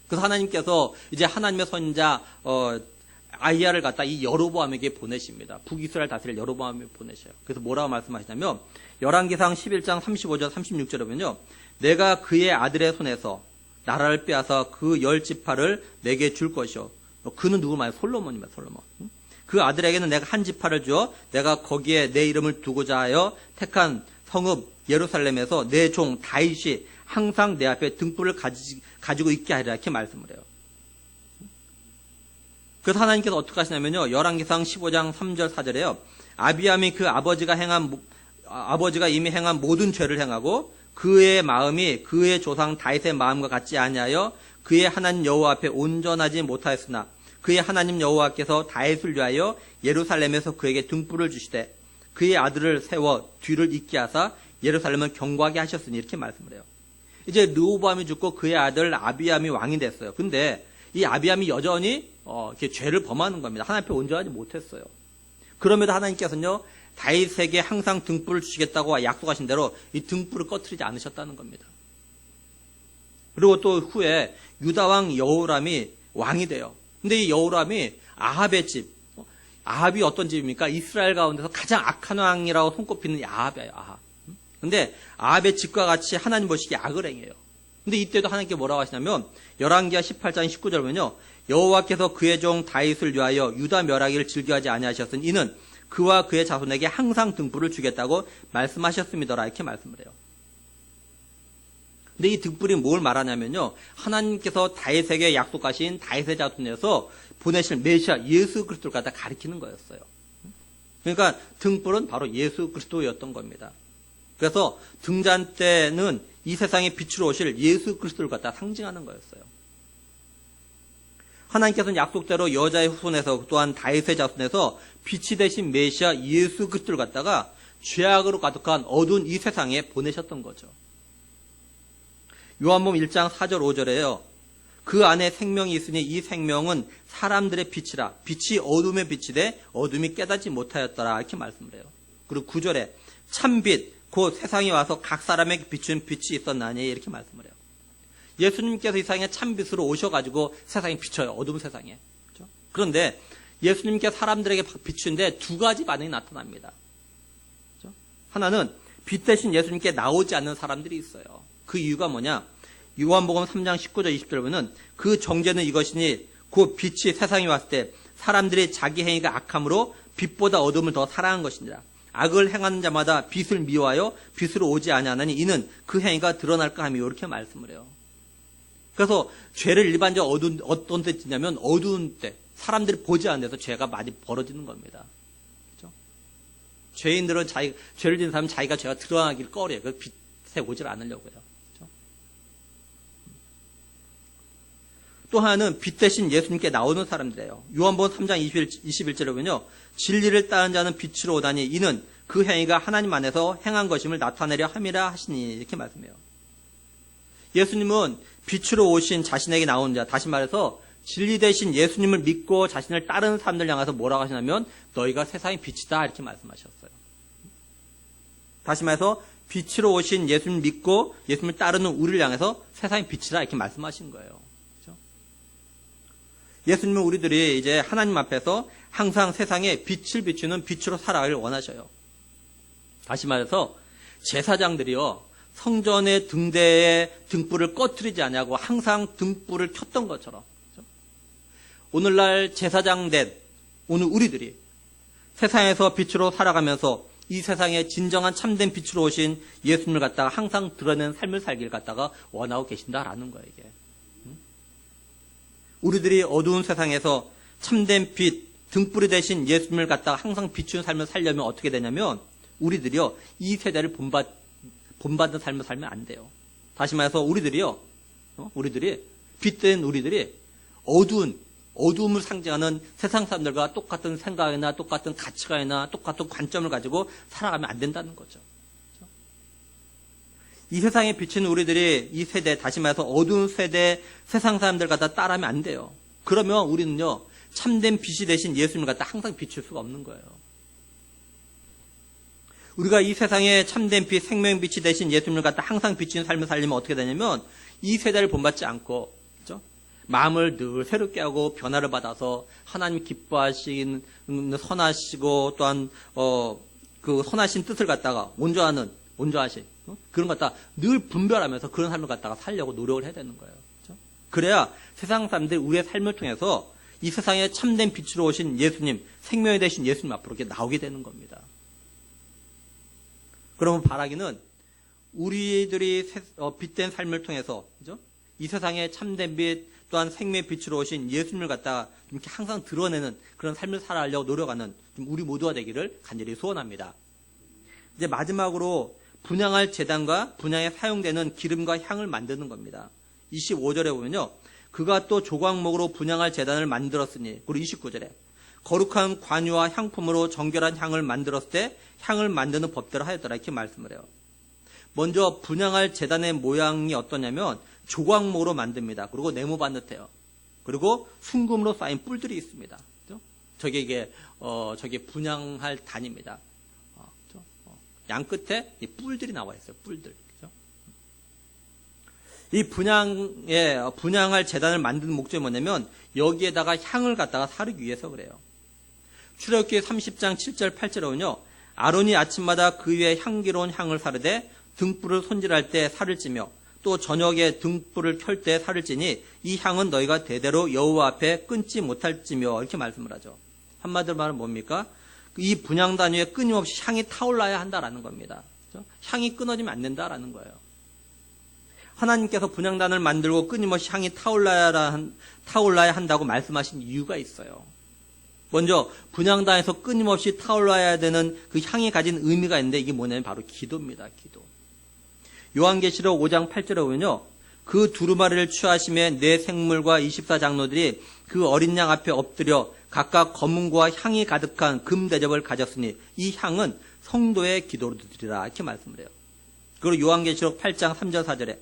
그래서 하나님께서 이제 하나님의 선자 아이야를 갖다 이 여로보암에게 보내십니다. 북이스라엘 다스릴 여로보암에 보내셔요. 그래서 뭐라고 말씀하시냐면 열왕기상 11장 35절 36절에 보면요. 내가 그의 아들의 손에서 나라를 빼앗아 그 10지파를 내게 줄 것이요. 그는 누구 말이야? 솔로몬입니다. 솔로몬. 그 아들에게는 내가 한 지파를 주어 내가 거기에 내 이름을 두고자 하여 택한 성읍 예루살렘에서 내 종 다윗이 항상 내 앞에 등불을 가지고 있게 하리라 이렇게 말씀을 해요. 그래서 하나님께서 어떻게 하시냐면요. 열왕기상 15장 3절 4절에요. 아비암이 그 아버지가 이미 행한 모든 죄를 행하고 그의 마음이 그의 조상 다윗의 마음과 같지 아니하여 그의 하나님 여호와 앞에 온전하지 못하였으나 그의 하나님 여호와께서 다윗을 위하여 예루살렘에서 그에게 등불을 주시되 그의 아들을 세워 뒤를 잇게 하사 예루살렘을 경고하게 하셨으니 이렇게 말씀을 해요. 이제 르호보암이 죽고 그의 아들 아비암이 왕이 됐어요. 근데 이 아비암이 여전히 이렇게 죄를 범하는 겁니다. 하나님 앞에 온전하지 못했어요. 그럼에도 하나님께서는요. 다윗에게 항상 등불을 주시겠다고 약속하신 대로 이 등불을 꺼트리지 않으셨다는 겁니다. 그리고 또 후에 유다왕 여호람이 왕이 돼요. 근데 이 여호람이 아합의 집, 아합이 어떤 집입니까? 이스라엘 가운데서 가장 악한 왕이라고 손꼽히는 아합이에요. 아합. 근데 아합의 집과 같이 하나님 보시기에 악을 행해요. 근데 이때도 하나님께 뭐라고 하시냐면 열왕기하 18장 19절 보면요. 여호와께서 그의 종 다윗을 위하여 유다 멸하기를 즐겨하지 아니하셨으니 이는 그와 그의 자손에게 항상 등불을 주겠다고 말씀하셨음이더라 이렇게 말씀을 해요. 근데 이 등불이 뭘 말하냐면요. 하나님께서 다윗에게 약속하신 다윗의 자손에서 보내실 메시아 예수 그리스도를 갖다 가리키는 거였어요. 그러니까 등불은 바로 예수 그리스도였던 겁니다. 그래서 등잔 때는 이 세상에 빛으로 오실 예수 그리스도를 갖다 상징하는 거였어요. 하나님께서는 약속대로 여자의 후손에서 또한 다윗의 자손에서 빛이 되신 메시아 예수 그리스도를 갖다가 죄악으로 가득한 어두운 이 세상에 보내셨던 거죠. 요한복음 1장 4절 5절에요. 그 안에 생명이 있으니 이 생명은 사람들의 빛이라 빛이 어둠에 비치되 어둠이 깨닫지 못하였더라 이렇게 말씀을 해요. 그리고 9절에 참빛 곧 세상에 와서 각 사람에게 비추는 빛이 있었나니 이렇게 말씀을 해요. 예수님께서 이 세상에 참빛으로 오셔가지고 세상에 비춰요. 어두운 세상에. 그렇죠? 그런데 예수님께 사람들에게 비추는데 두 가지 반응이 나타납니다. 그렇죠? 하나는 빛 대신 예수님께 나오지 않는 사람들이 있어요. 그 이유가 뭐냐? 요한복음 3장 19절 20절 보면 그 정죄는 이것이니 그 빛이 세상에 왔을 때 사람들이 자기 행위가 악함으로 빛보다 어둠을 더 사랑한 것이니라. 악을 행하는 자마다 빛을 미워하여 빛으로 오지 아니하나니 이는 그 행위가 드러날까 하며 이렇게 말씀을 해요. 그래서 죄를 일반적으로 어떤 때 짓냐면 어두운 때 사람들이 보지 않는 데서 죄가 많이 벌어지는 겁니다. 그렇죠? 죄인들은 죄를 짓는 사람은 자기가 죄가 드러나기를 꺼려요. 그 빛에 오질 않으려고요. 그렇죠? 또 하나는 빛 대신 예수님께 나오는 사람들이에요. 요한복음 3장 21절에 보면요. 진리를 따른 자는 빛으로 오다니 이는 그 행위가 하나님 안에서 행한 것임을 나타내려 함이라 하시니 이렇게 말씀해요. 예수님은 빛으로 오신 자신에게 나오는 자, 다시 말해서 진리 대신 예수님을 믿고 자신을 따르는 사람들 향해서 뭐라고 하시냐면 너희가 세상의 빛이다 이렇게 말씀하셨어요. 다시 말해서 빛으로 오신 예수님을 믿고 예수님을 따르는 우리를 향해서 세상의 빛이다 이렇게 말씀하신 거예요. 그렇죠? 예수님은 우리들이 이제 하나님 앞에서 항상 세상에 빛을 비추는 빛으로 살아가길 원하셔요. 다시 말해서 제사장들이요. 성전의 등대에 등불을 꺼트리지 않냐고 항상 등불을 켰던 것처럼 그렇죠? 오늘날 제사장 된 오늘 우리들이 세상에서 빛으로 살아가면서 이 세상에 진정한 참된 빛으로 오신 예수님을 갖다가 항상 드러낸 삶을 살기를 갖다가 원하고 계신다라는 거예요. 이게. 우리들이 어두운 세상에서 참된 빛, 등불이 되신 예수님을 갖다가 항상 비추는 삶을 살려면 어떻게 되냐면 우리들이요 이 세대를 본받는 삶을 살면 안 돼요. 다시 말해서 우리들이 빛된 우리들이 어두움을 상징하는 세상 사람들과 똑같은 생각이나 똑같은 가치관이나 똑같은 관점을 가지고 살아가면 안 된다는 거죠. 그렇죠? 이 세상에 비치는 우리들이 이 세대, 다시 말해서 어두운 세대 세상 사람들 갖다 따라하면 안 돼요. 그러면 우리는요 참된 빛이 되신 예수님을 갖다 항상 비출 수가 없는 거예요. 우리가 이 세상에 참된 빛, 생명빛이 되신 예수님을 갖다 항상 비추는 삶을 살려면 어떻게 되냐면 이 세대를 본받지 않고, 그렇죠? 마음을 늘 새롭게 하고 변화를 받아서 하나님 기뻐하시는 선하시고 또한 그 선하신 뜻을 갖다가 온전하신 그런 것 갖다가 늘 분별하면서 그런 삶을 갖다가 살려고 노력을 해야 되는 거예요. 그렇죠? 그래야 세상 사람들이 우리의 삶을 통해서 이 세상에 참된 빛으로 오신 예수님, 생명이 되신 예수님 앞으로 이렇게 나오게 되는 겁니다. 그러면 바라기는 우리들이 빛된 삶을 통해서, 그죠? 이 세상에 참된 빛 또한 생명의 빛으로 오신 예수님을 갖다가 이렇게 항상 드러내는 그런 삶을 살아가려고 노력하는 우리 모두가 되기를 간절히 소원합니다. 이제 마지막으로 분향할 제단과 분향에 사용되는 기름과 향을 만드는 겁니다. 25절에 보면요. 그가 또 조각목으로 분향할 제단을 만들었으니, 그리고 29절에 거룩한 관유와 향품으로 정결한 향을 만들었을 때 향을 만드는 법대로 하였더라 이렇게 말씀을 해요. 먼저 분향할 제단의 모양이 어떠냐면 조각목으로 만듭니다. 그리고 네모반듯해요. 그리고 순금으로 쌓인 뿔들이 있습니다. 그렇죠? 저게 분향할 단입니다. 그렇죠? 양 끝에 이 뿔들이 나와 있어요. 뿔들. 그렇죠? 이 분향할 제단을 만드는 목적이 뭐냐면 여기에다가 향을 갖다가 사르기 위해서 그래요. 출애굽기 30장 7절 8절에 보면요. 아론이 아침마다 그 위에 향기로운 향을 사르되 등불을 손질할 때 살을 찌며 또 저녁에 등불을 켤 때 살을 찌니 이 향은 너희가 대대로 여호와 앞에 끊지 못할지며 이렇게 말씀을 하죠. 한마디로 말하면 뭡니까? 이 분향단 위에 끊임없이 향이 타올라야 한다라는 겁니다. 그렇죠? 향이 끊어지면 안 된다라는 거예요. 하나님께서 분향단을 만들고 끊임없이 향이 타올라야 한다고 말씀하신 이유가 있어요. 먼저 분향단에서 끊임없이 타올라야 되는 그 향이 가진 의미가 있는데 이게 뭐냐면 바로 기도입니다. 기도. 요한계시록 5장 8절에 보면요. 그 두루마리를 취하심에 네 생물과 24장로들이 그 어린 양 앞에 엎드려 각각 검은고와 향이 가득한 금 대접을 가졌으니 이 향은 성도의 기도로 드리라 이렇게 말씀을 해요. 그리고 요한계시록 8장 3절 4절에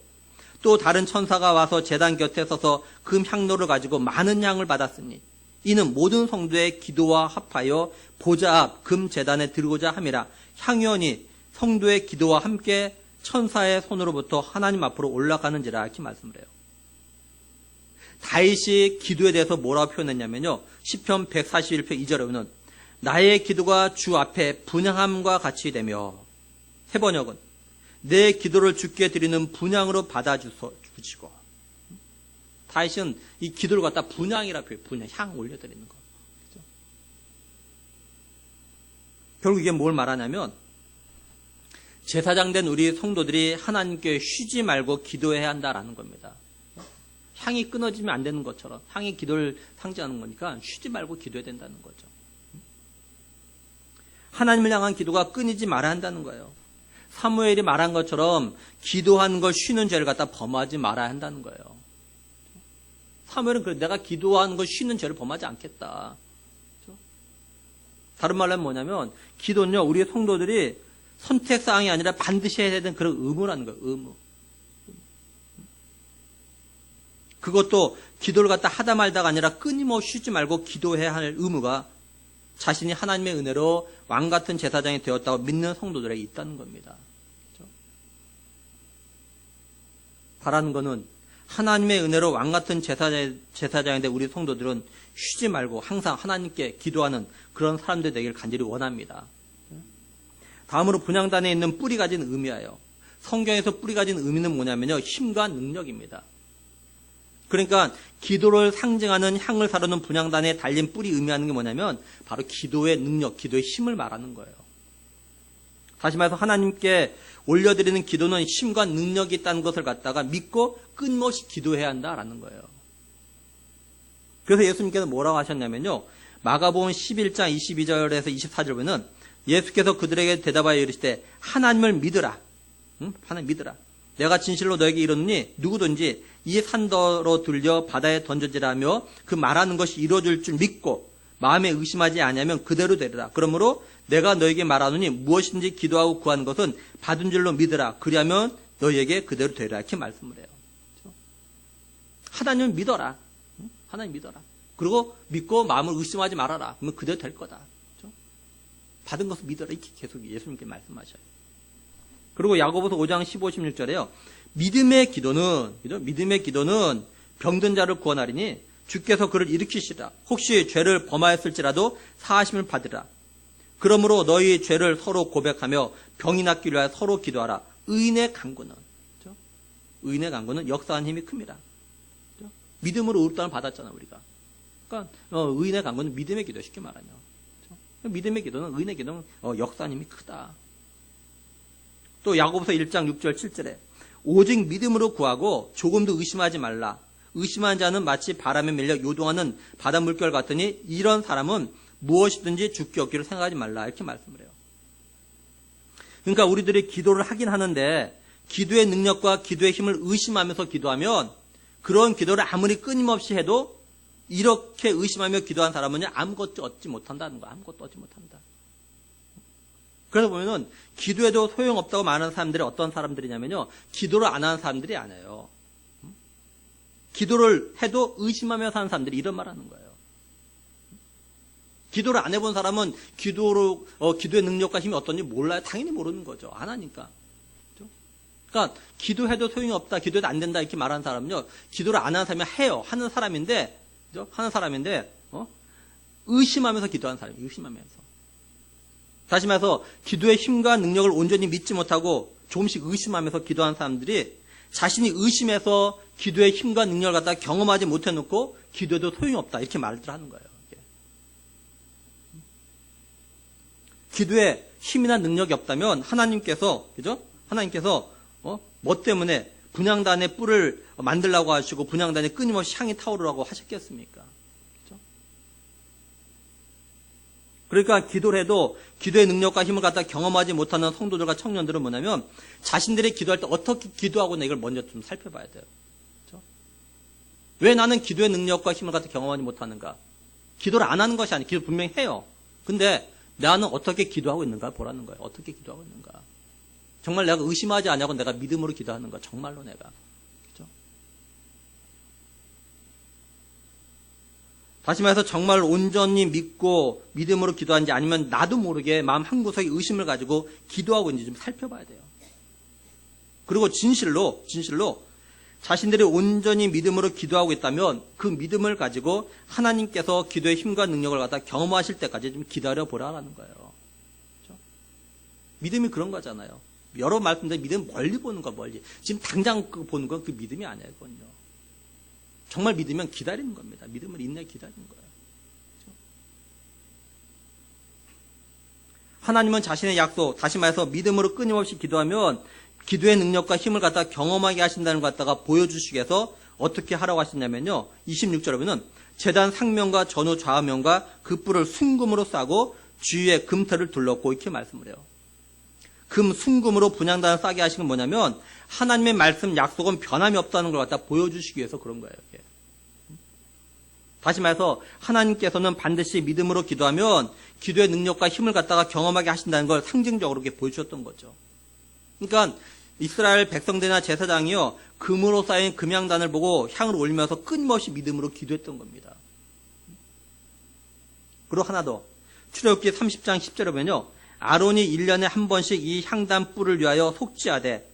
또 다른 천사가 와서 제단 곁에 서서 금 향로를 가지고 많은 향을 받았으니 이는 모든 성도의 기도와 합하여 보좌 앞 금 제단에 들고자 함이라. 향연이 성도의 기도와 함께 천사의 손으로부터 하나님 앞으로 올라가는지라 이렇게 말씀을 해요. 다윗이 기도에 대해서 뭐라고 표현했냐면요. 시편 141편 2절에 보면 나의 기도가 주 앞에 분향함과 같이 되며 해번역은 내 기도를 주께 드리는 분향으로 받아주시고 다윗은 이 기도를 갖다 분향이라 표현해요. 분향, 향 올려드리는 거. 그렇죠? 결국 이게 뭘 말하냐면 제사장 된 우리 성도들이 하나님께 쉬지 말고 기도해야 한다라는 겁니다. 향이 끊어지면 안 되는 것처럼 향이 기도를 상징하는 거니까 쉬지 말고 기도해야 된다는 거죠. 하나님을 향한 기도가 끊이지 말아야 한다는 거예요. 사무엘이 말한 것처럼 기도하는 걸 쉬는 죄를 갖다 범하지 말아야 한다는 거예요. 사무엘은 그래 내가 기도하는 걸 쉬는 죄를 범하지 않겠다. 그렇죠? 다른 말로 하면 뭐냐면 기도는요 우리 성도들이 선택사항이 아니라 반드시 해야 되는 그런 의무라는 거예요. 의무. 그것도 기도를 갖다 하다 말다가 아니라 끊임없이 쉬지 말고 기도해야 할 의무가 자신이 하나님의 은혜로 왕같은 제사장이 되었다고 믿는 성도들에게 있다는 겁니다. 그렇죠? 바라는 거는 하나님의 은혜로 왕같은 제사장인데 우리 성도들은 쉬지 말고 항상 하나님께 기도하는 그런 사람들 되기를 간절히 원합니다. 다음으로 분향단에 있는 뿔이 가진 의미예요. 성경에서 뿔이 가진 의미는 뭐냐면요. 힘과 능력입니다. 그러니까 기도를 상징하는 향을 사르는 분향단에 달린 뿔이 의미하는 게 뭐냐면 바로 기도의 능력, 기도의 힘을 말하는 거예요. 다시 말해서 하나님께 올려드리는 기도는 힘과 능력이 있다는 것을 갖다가 믿고 끊임없이 기도해야 한다라는 거예요. 그래서 예수님께서 뭐라고 하셨냐면요. 마가복음 11장 22절에서 24절 보면 예수께서 그들에게 대답하여 이르시되 하나님을 믿으라. 하나님 믿으라. 내가 진실로 너에게 이르노니 누구든지 이 산더러 들려 바다에 던져지라며 그 말하는 것이 이루어질 줄 믿고 마음에 의심하지 아니하면 그대로 되리라. 그러므로 내가 너에게 말하노니 무엇인지 기도하고 구하는 것은 받은 줄로 믿으라. 그리하면 너에게 그대로 되리라. 이렇게 말씀을 해요. 그렇죠? 하나님을 믿어라. 하나님 믿어라. 그리고 믿고 마음을 의심하지 말아라. 그러면 그대로 될 거다. 그렇죠? 받은 것을 믿어라. 이렇게 계속 예수님께 말씀하셔요. 그리고 야고보서 5장 15, 16절에요. 믿음의 기도는, 그죠? 믿음의 기도는 병든 자를 구원하리니 주께서 그를 일으키시라. 혹시 죄를 범하였을지라도 사하심을 받으라. 그러므로 너희 죄를 서로 고백하며 병이 낫기 위하여 서로 기도하라. 의인의 간구는, 그죠? 의인의 간구는 역사한 힘이 큽니다. 그죠? 믿음으로 의롭다는 받았잖아, 우리가. 그러니까 의인의 간구는 믿음의 기도, 쉽게 말하면. 그죠? 믿음의 기도는, 의인의 기도는 역사한 힘이 크다. 또 야고보서 1장 6절 7절에 오직 믿음으로 구하고 조금도 의심하지 말라. 의심한 자는 마치 바람에 밀려 요동하는 바다 물결 같으니 이런 사람은 무엇이든지 죽기 없기를 생각하지 말라. 이렇게 말씀을 해요. 그러니까 우리들이 기도를 하긴 하는데 기도의 능력과 기도의 힘을 의심하면서 기도하면 그런 기도를 아무리 끊임없이 해도 이렇게 의심하며 기도한 사람은 아무것도 얻지 못한다는 거야. 아무것도 얻지 못한다. 그래서 보면은 기도해도 소용없다고 말하는 사람들이 어떤 사람들이냐면요. 기도를 안 하는 사람들이 아니에요. 기도를 해도 의심하며 사는 사람들이 이런 말 하는 거예요. 기도를 안 해본 사람은 기도의 능력과 힘이 어떤지 몰라요. 당연히 모르는 거죠. 안 하니까. 그렇죠? 그러니까 기도해도 소용이 없다, 기도해도 안 된다 이렇게 말하는 사람은요. 기도를 안 하는 사람이 해요. 하는 사람인데, 그렇죠? 하는 사람인데 의심하면서 기도하는 사람이에요. 의심하면서. 다시 말해서 기도의 힘과 능력을 온전히 믿지 못하고 조금씩 의심하면서 기도하는 사람들이 자신이 의심해서 기도의 힘과 능력을 갖다 경험하지 못해놓고 기도해도 소용이 없다 이렇게 말들 하는 거예요. 기도에 힘이나 능력이 없다면 하나님께서, 그죠? 하나님께서 뭐 때문에 분향단의 뿔을 만들라고 하시고 분향단에 끊임없이 향이 타오르라고 하셨겠습니까? 그죠? 그러니까 기도를 해도 기도의 능력과 힘을 갖다 경험하지 못하는 성도들과 청년들은 뭐냐면 자신들이 기도할 때 어떻게 기도하고 있나 이걸 먼저 좀 살펴봐야 돼요. 그죠? 왜 나는 기도의 능력과 힘을 갖다 경험하지 못하는가? 기도를 안 하는 것이 아니에요. 기도 분명히 해요. 근데 나는 어떻게 기도하고 있는가 보라는 거예요. 어떻게 기도하고 있는가. 정말 내가 의심하지 않냐고 내가 믿음으로 기도하는가. 정말로 내가. 그죠? 다시 말해서 정말 온전히 믿고 믿음으로 기도하는지 아니면 나도 모르게 마음 한구석에 의심을 가지고 기도하고 있는지 좀 살펴봐야 돼요. 그리고 진실로 자신들이 온전히 믿음으로 기도하고 있다면 그 믿음을 가지고 하나님께서 기도의 힘과 능력을 갖다 경험하실 때까지 좀 기다려 보라라는 거예요. 그렇죠? 믿음이 그런 거잖아요. 여러 말씀드린 믿음 멀리 보는 거 멀리. 지금 당장 보는 건 그 믿음이 아니에요. 그건요. 정말 믿으면 기다리는 겁니다. 믿음을 인내 기다리는 거예요. 그렇죠? 하나님은 자신의 약속, 다시 말해서 믿음으로 끊임없이 기도하면 기도의 능력과 힘을 갖다 경험하게 하신다는 것 갖다가 보여주시기 위해서 어떻게 하라고 하시냐면요. 26절에 보면 제단 상면과 전후 좌우면과 그 뿔을 순금으로 싸고 주위에 금태를 둘렀고 이렇게 말씀을 해요. 금 순금으로 분향단을 싸게 하신 건 뭐냐면 하나님의 말씀 약속은 변함이 없다는 걸 갖다 보여주시기 위해서 그런 거예요. 이게. 다시 말해서 하나님께서는 반드시 믿음으로 기도하면 기도의 능력과 힘을 갖다가 경험하게 하신다는 걸 상징적으로 이렇게 보여주셨던 거죠. 그러니까 이스라엘 백성들이나 제사장이요 금으로 쌓인 금향단을 보고 향을 올리면서 끊임없이 믿음으로 기도했던 겁니다. 그리고 하나 더 출애굽기 30장 10절에 보면요 아론이 1년에 한 번씩 이 향단 뿔을 위하여 속죄하되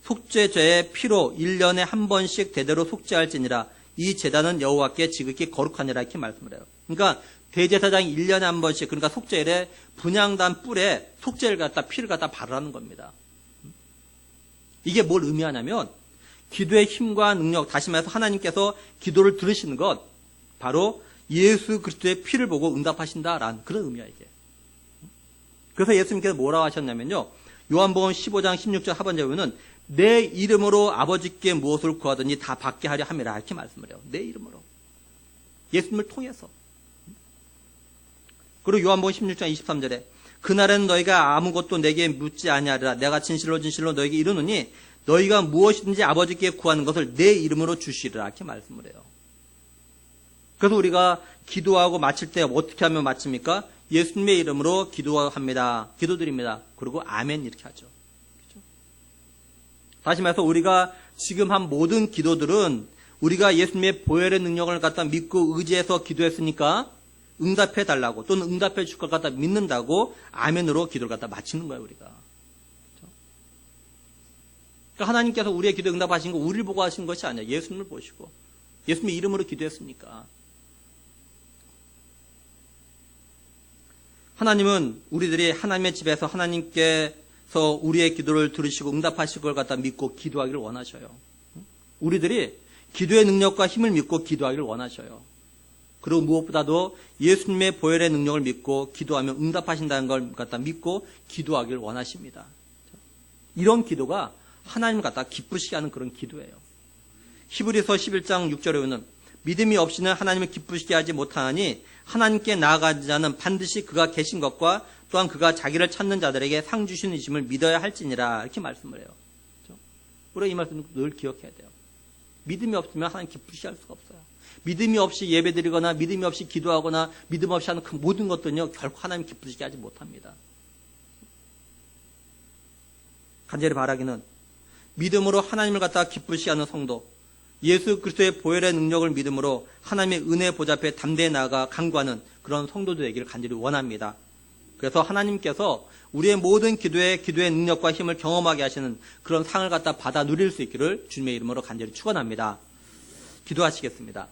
속죄죄의 피로 1년에 한 번씩 대대로 속죄할지니라 이 제단은 여호와께 지극히 거룩하니라 이렇게 말씀을 해요. 그러니까 대제사장이 1년에 한 번씩 그러니까 속죄일에 분향단 뿔에 속죄를 갖다 피를 갖다 바르라는 겁니다. 이게 뭘 의미하냐면 기도의 힘과 능력, 다시 말해서 하나님께서 기도를 들으시는 것 바로 예수 그리스도의 피를 보고 응답하신다라는 그런 의미야 이게. 그래서 예수님께서 뭐라고 하셨냐면요. 요한복음 15장 16절 하반절에 보면 내 이름으로 아버지께 무엇을 구하든지 다 받게 하려 함이라 이렇게 말씀을 해요. 내 이름으로. 예수님을 통해서. 그리고 요한복음 16장 23절에 그날은 너희가 아무것도 내게 묻지 아니하리라. 내가 진실로 너희에게 이르노니 너희가 무엇이든지 아버지께 구하는 것을 내 이름으로 주시리라. 이렇게 말씀을 해요. 그래서 우리가 기도하고 마칠 때 어떻게 하면 마칩니까? 예수님의 이름으로 기도합니다. 기도드립니다. 그리고 아멘 이렇게 하죠. 그렇죠? 다시 말해서 우리가 지금 한 모든 기도들은 우리가 예수님의 보혈의 능력을 갖다 믿고 의지해서 기도했으니까 응답해 달라고 또는 응답해 줄 것 갖다 믿는다고 아멘으로 기도를 갖다 마치는 거예요, 우리가. 그러니까 하나님께서 우리의 기도 응답하신 거 우리를 보고 하신 것이 아니에요. 예수님을 보시고 예수님의 이름으로 기도했으니까. 하나님은 우리들이 하나님의 집에서 하나님께서 우리의 기도를 들으시고 응답하실 걸 갖다 믿고 기도하기를 원하셔요. 우리들이 기도의 능력과 힘을 믿고 기도하기를 원하셔요. 그리고 무엇보다도 예수님의 보혈의 능력을 믿고 기도하면 응답하신다는 걸 갖다 믿고 기도하기를 원하십니다. 이런 기도가 하나님을 갖다 기쁘시게 하는 그런 기도예요. 히브리서 11장 6절에 보면 믿음이 없이는 하나님을 기쁘시게 하지 못하니 하나님께 나아가는 자는 반드시 그가 계신 것과 또한 그가 자기를 찾는 자들에게 상 주시는 이심을 믿어야 할지니라 이렇게 말씀을 해요. 우리가 이 말씀을 늘 기억해야 돼요. 믿음이 없으면 하나님 기쁘시게 할 수가 없어요. 믿음이 없이 예배드리거나 믿음이 없이 기도하거나 믿음 없이 하는 그 모든 것들은요 결코 하나님 기쁘시게 하지 못합니다. 간절히 바라기는 믿음으로 하나님을 갖다가 기쁘시게 하는 성도, 예수 그리스도의 보혈의 능력을 믿음으로 하나님의 은혜 보좌 앞에 담대히 나아가 간구하는 그런 성도들 되기를 간절히 원합니다. 그래서 하나님께서 우리의 모든 기도의 능력과 힘을 경험하게 하시는 그런 상을 갖다 받아 누릴 수 있기를 주님의 이름으로 간절히 축원합니다. 기도하시겠습니다.